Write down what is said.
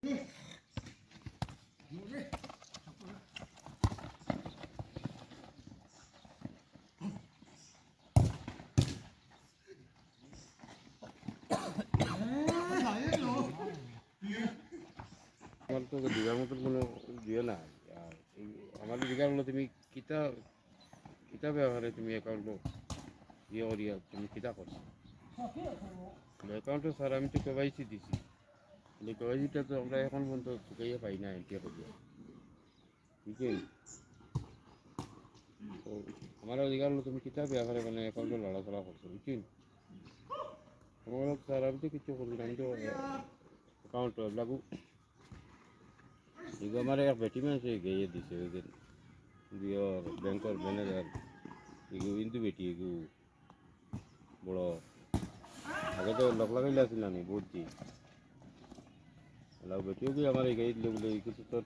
আমার তো দিঘার মতন কোনো ইয়ে না। আর এই আমাদের দিঘা হলো তুমি কিতা কিতা ব্যবহারে তুমি অ্যাকাউন্ট ইয়ে করিয়া তুমি কিতা করছো অ্যাকাউন্টে স্যার আমি তো কেওয়াইসি দিছি, কিন্তু কেওয়াইসিটা তো আমরা এখন পর্যন্ত চুকাইয়া পাই না এনটিএ করিয়া, ঠিক আছে? তো আমার অধিকার হলো তুমি কিতা ব্যবহারে মানে অ্যাকাউন্টে লড়াচড়া করছো, বুঝছেন? আমার স্যার আমি তো কিছু করি না, আমি তো অ্যাকাউন্ট লাগু এগুলো আমার এক বেটি মানুষ গিয়ে দিছে ওই দিন ব্যাংকের ম্যানেজার এগুলো কিন্তু বেটি এগুলো বড় আগে তো লগ লাগাইলে আসিল না বুঝছি বেটিও কি আমার এই গাড়ি দিলে বলে এই কিছু তো